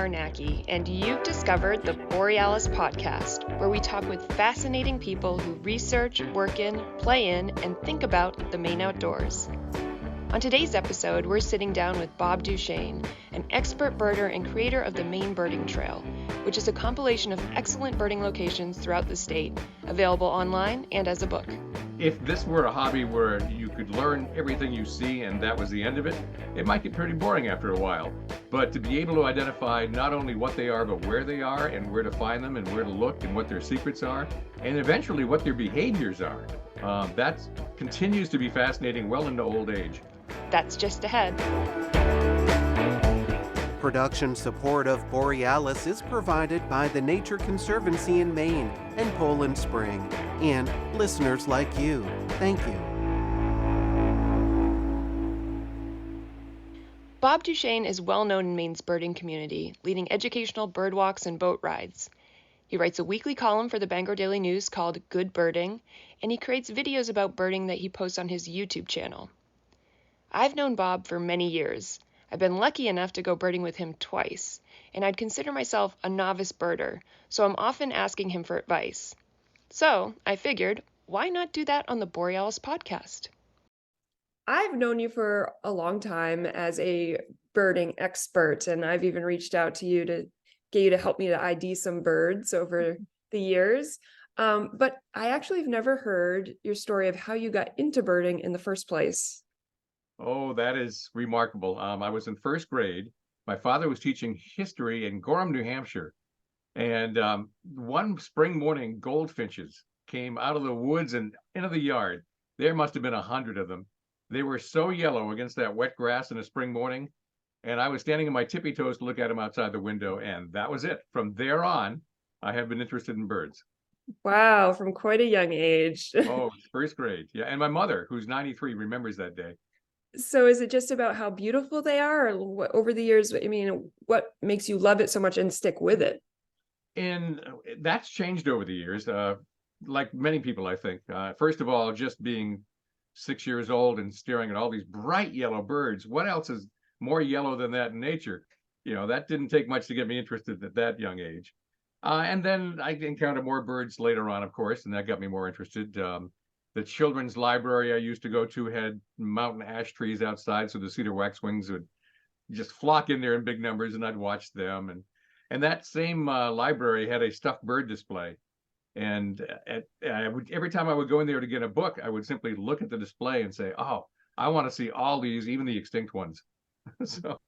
Sarnacki, and you've discovered the Borealis Podcast, where we talk with fascinating people who research, work in, play in, and think about the Maine outdoors. On today's episode, we're sitting down with Bob Duchesne, an expert birder and creator of the Maine Birding Trail, which is a compilation of excellent birding locations throughout the state, available online and as a book. If this were a hobby where you could learn everything you see and that was the end of it, it might get pretty boring after a while. But to be able to identify not only what they are, but where they are and where to find them and where to look and what their secrets are, and eventually what their behaviors are, that continues to be fascinating well into old age. That's just ahead. Production support of Borealis is provided by the Nature Conservancy in Maine and Poland Spring, and listeners like you. Thank you. Bob Duchesne is well known in Maine's birding community, leading educational bird walks and boat rides. He writes a weekly column for the Bangor Daily News called Good Birding, and he creates videos about birding that he posts on his YouTube channel. I've known Bob for many years. I've been lucky enough to go birding with him twice, and I'd consider myself a novice birder, so I'm often asking him for advice. So I figured, why not do that on the Borealis Podcast? I've known you for a long time as a birding expert, and I've even reached out to you to get you to help me to ID some birds over the years. But I actually have never heard your story of how you got into birding in the first place. Oh, that is remarkable. I was in first grade. My father was teaching history in Gorham, New Hampshire. And one spring morning, goldfinches came out of the woods and into the yard. There must have been 100 of them. They were so yellow against that wet grass in a spring morning. And I was standing on my tippy toes to look at them outside the window. And that was it. From there on, I have been interested in birds. Wow, from quite a young age. Oh, first grade. Yeah. And my mother, who's 93, remembers that day. So is it just about how beautiful they are, or what, over the years, I mean, what makes you love it so much and stick with it? And that's changed over the years, like many people, I think. First of all, just being 6 years old and staring at all these bright yellow birds. What else is more yellow than that in nature? You know, that didn't take much to get me interested at that young age. And then I encountered more birds later on, of course, and that got me more interested. The children's library I used to go to had mountain ash trees outside, so the cedar waxwings would just flock in there in big numbers, and I'd watch them. And that same library had a stuffed bird display. And every time I would go in there to get a book, I would simply look at the display and say, "Oh, I want to see all these, even the extinct ones." so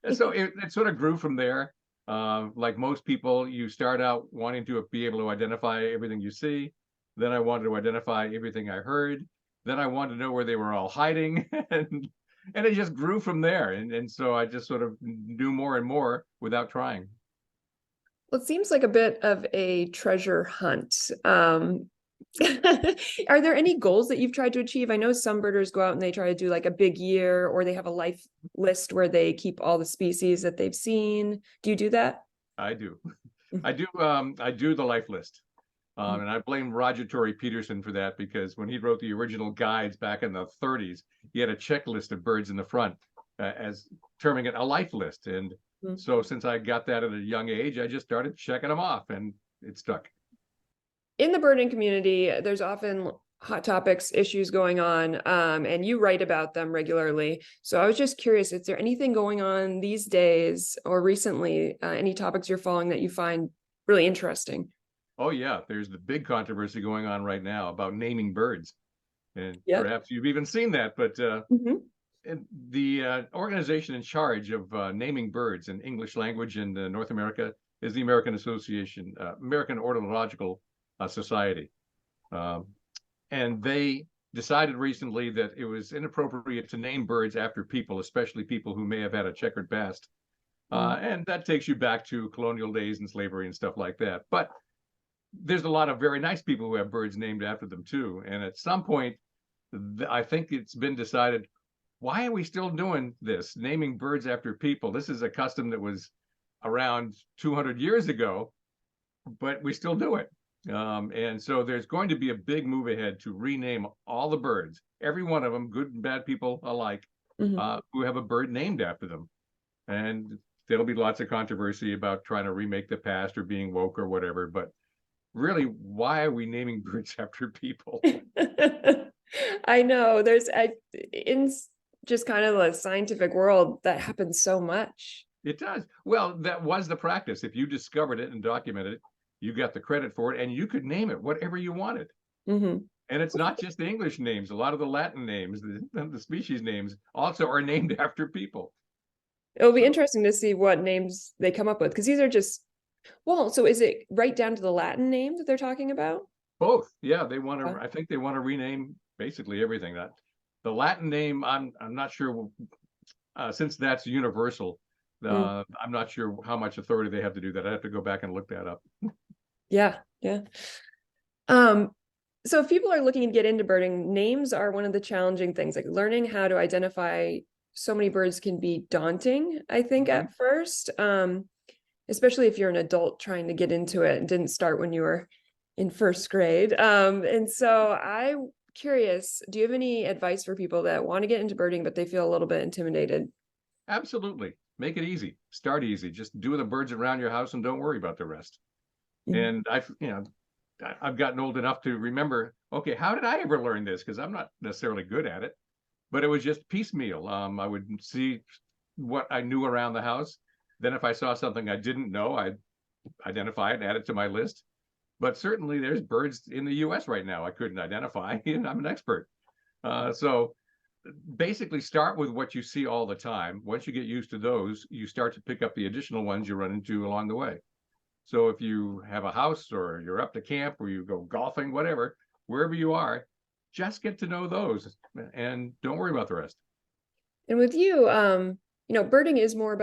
it sort of grew from there. Like most people, you start out wanting to be able to identify everything you see. Then I wanted to identify everything I heard. Then I wanted to know where they were all hiding. and it just grew from there. And so I just sort of knew more and more without trying. Well, it seems like a bit of a treasure hunt. Are there any goals that you've tried to achieve? I know some birders go out and they try to do like a big year, or they have a life list where they keep all the species that they've seen. Do you do that? I do. I do the life list. And I blame Roger Torrey Peterson for that, because when he wrote the original guides back in the 30s, he had a checklist of birds in the front as terming it a life list. And so since I got that at a young age, I just started checking them off, and it stuck. In the birding community, there's often hot topics, issues going on, and you write about them regularly. So I was just curious, is there anything going on these days or recently, any topics you're following that you find really interesting? Oh, yeah. There's the big controversy going on right now about naming birds. And perhaps you've even seen that. But the organization in charge of naming birds in English language in North America is the American Ornithological Society. And they decided recently that it was inappropriate to name birds after people, especially people who may have had a checkered past. And that takes you back to colonial days and slavery and stuff like that. But there's a lot of very nice people who have birds named after them too. And at some point, I think it's been decided, why are we still doing this, naming birds after people? This is a custom that was around 200 years ago, but we still do it. And so there's going to be a big move ahead to rename all the birds, every one of them, good and bad people alike, who have a bird named after them. And there'll be lots of controversy about trying to remake the past or being woke or whatever. But really, why are we naming birds after people? I know in just kind of the scientific world that happens so much. It does. Well, that was the practice. If you discovered it and documented it, you got the credit for it, and you could name it whatever you wanted. Mm-hmm. And it's not just the English names. A lot of the Latin names, the species names, also are named after people. It'll be interesting to see what names they come up with, because these are just, well, so is it right down to the Latin name that they're talking about? Both. Yeah, they want to, I think they want to rename basically everything. That the Latin name, I'm not sure, since that's universal, I'm not sure how much authority they have to do that. I have to go back and look that up. Yeah. So if people are looking to get into birding, names are one of the challenging things. Like learning how to identify so many birds can be daunting, I think, at first, especially if you're an adult trying to get into it and didn't start when you were in first grade. And so I'm curious, do you have any advice for people that want to get into birding, but they feel a little bit intimidated? Absolutely. Make it easy. Start easy. Just do the birds around your house and don't worry about the rest. And I've gotten old enough to remember, okay, how did I ever learn this? Because I'm not necessarily good at it, but it was just piecemeal. I would see what I knew around the house. Then if I saw something I didn't know, I'd identify it and add it to my list. But certainly there's birds in the US right now I couldn't identify, and I'm an expert. So basically start with what you see all the time. Once you get used to those, you start to pick up the additional ones you run into along the way. So if you have a house or you're up to camp or you go golfing, whatever, wherever you are, just get to know those and don't worry about the rest. And with you, birding is more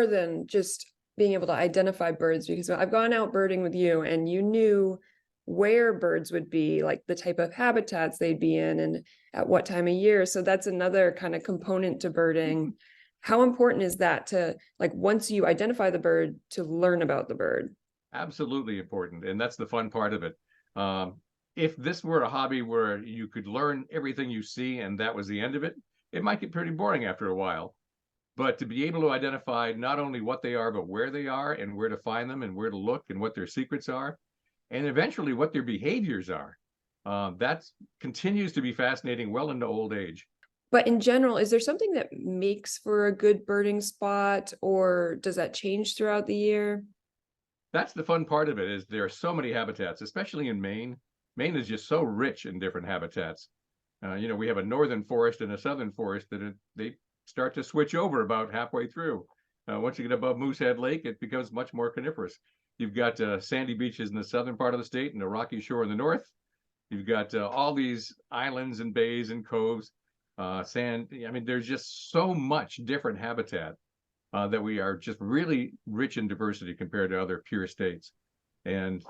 than just being able to identify birds, because I've gone out birding with you and you knew where birds would be, like the type of habitats they'd be in and at what time of year. So that's another kind of component to birding. How important is that to, like, once you identify the bird, to learn about the bird? Absolutely important. And that's the fun part of it. If this were a hobby where you could learn everything you see and that was the end of it, it might get pretty boring after a while. But to be able to identify not only what they are, but where they are and where to find them and where to look and what their secrets are, and eventually what their behaviors are, that continues to be fascinating well into old age. But in general, is there something that makes for a good birding spot, or does that change throughout the year? That's the fun part of it, is there are so many habitats, especially in Maine. Maine is just so rich in different habitats. We have a northern forest and a southern forest that they start to switch over about halfway through. Once you get above Moosehead Lake, it becomes much more coniferous. You've got sandy beaches in the southern part of the state and the rocky shore in the north. You've got all these islands and bays and coves. Sand. I mean, there's just so much different habitat that we are just really rich in diversity compared to other pure states. And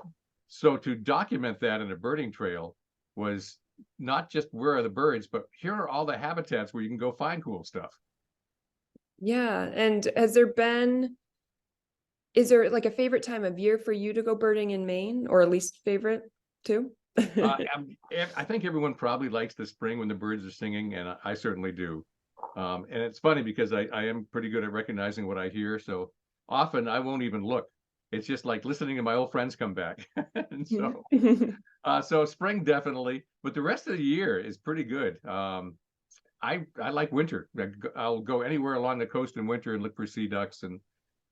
so to document that in a birding trail was not just where are the birds, but here are all the habitats where you can go find cool stuff. Yeah. And is there like a favorite time of year for you to go birding in Maine, or at least favorite too? I think everyone probably likes the spring when the birds are singing, and I certainly do. And it's funny because I am pretty good at recognizing what I hear. So often I won't even look. It's just like listening to my old friends come back. And so spring definitely, but the rest of the year is pretty good. I like winter. I'll go anywhere along the coast in winter and look for sea ducks and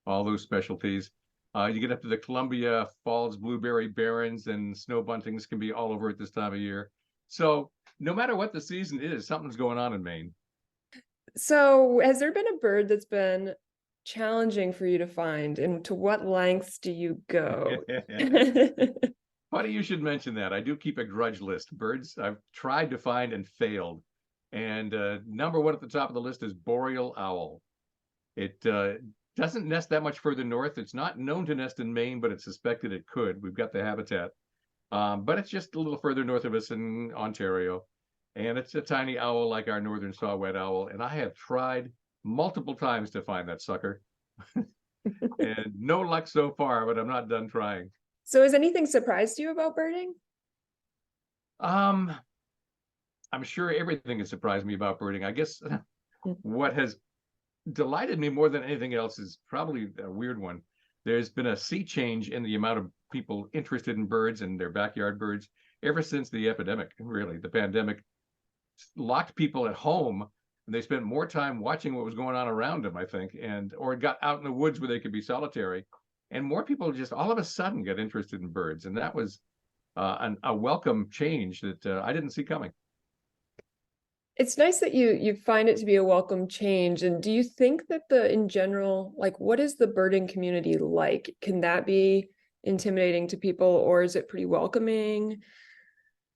all those specialties. You get up to the Columbia Falls Blueberry Barrens, and snow buntings can be all over at this time of year. So no matter what the season is, something's going on in Maine. So has there been a bird that's been challenging for you to find, and to what lengths do you go? Funny you should mention that. I do keep a grudge list. Birds I've tried to find and failed. And number one at the top of the list is boreal owl. It doesn't nest that much further north. It's not known to nest in Maine, but it's suspected it could. We've got the habitat. But it's just a little further north of us in Ontario. And it's a tiny owl like our northern saw-whet owl. And I have tried multiple times to find that sucker. And no luck so far, but I'm not done trying. So has anything surprised you about birding? I'm sure everything has surprised me about birding. I guess what has delighted me more than anything else is probably a weird one. There's been a sea change in the amount of people interested in birds and their backyard birds ever since the epidemic. Really, the pandemic locked people at home, and they spent more time watching what was going on around them, I think, or got out in the woods where they could be solitary. And more people just all of a sudden got interested in birds, and that was a welcome change that I didn't see coming. It's nice that you find it to be a welcome change. And do you think that in general, like, what is the birding community like? Can that be intimidating to people, or is it pretty welcoming?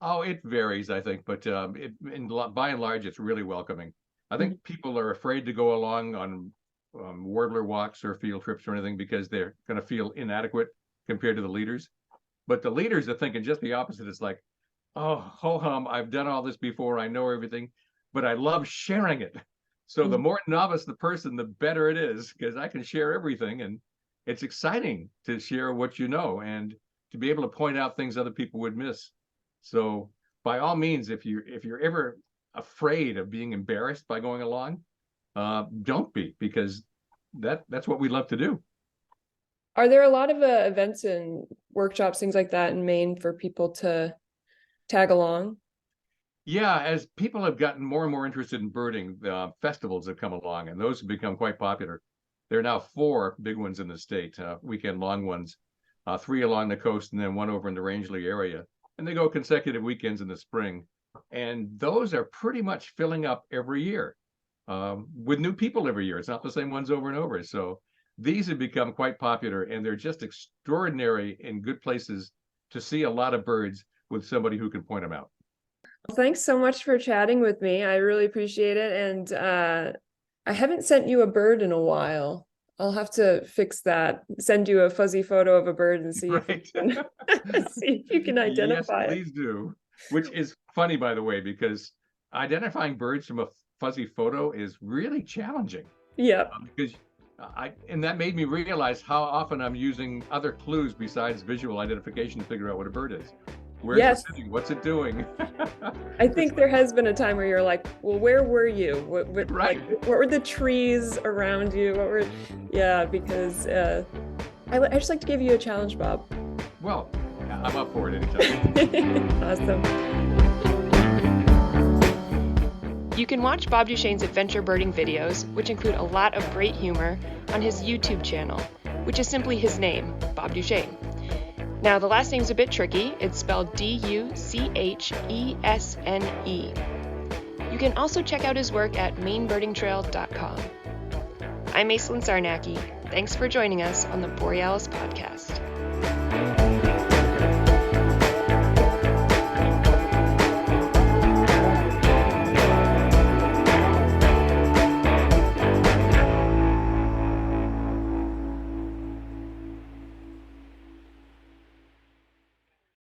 Oh, it varies, I think, but by and large, it's really welcoming. I think people are afraid to go along on warbler walks or field trips or anything because they're going to feel inadequate compared to the leaders. But the leaders are thinking just the opposite. It's like, oh, ho hum, I've done all this before. I know everything, but I love sharing it. So the more novice the person, the better it is, because I can share everything. And it's exciting to share what you know and to be able to point out things other people would miss. So by all means, if you're ever afraid of being embarrassed by going along, don't be, because that's what we love to do. Are there a lot of events and workshops, things like that in Maine for people to tag along? Yeah, as people have gotten more and more interested in birding, festivals have come along, and those have become quite popular. There are now 4 big ones in the state, weekend-long ones, 3 along the coast, and then 1 over in the Rangeley area. And they go consecutive weekends in the spring. And those are pretty much filling up every year with new people every year. It's not the same ones over and over. So these have become quite popular, and they're just extraordinary and good places to see a lot of birds with somebody who can point them out. Well, thanks so much for chatting with me. I really appreciate it. And I haven't sent you a bird in a while. I'll have to fix that. Send you a fuzzy photo of a bird and see if you can identify it. Yes, please do. Which is funny, by the way, because identifying birds from a fuzzy photo is really challenging. Yeah. Because and that made me realize how often I'm using other clues besides visual identification to figure out what a bird is. Where's it sitting? What's it doing? I think there has been a time where you're like, well, where were you? What were the trees around you? Because I just like to give you a challenge, Bob. Well, I'm up for it anytime. Awesome. You can watch Bob Duchesne's adventure birding videos, which include a lot of great humor, on his YouTube channel, which is simply his name, Bob Duchesne. Now, the last name's a bit tricky. It's spelled Duchesne. You can also check out his work at mainebirdingtrail.com. I'm Aislinn. Thanks for joining us on the Borealis Podcast.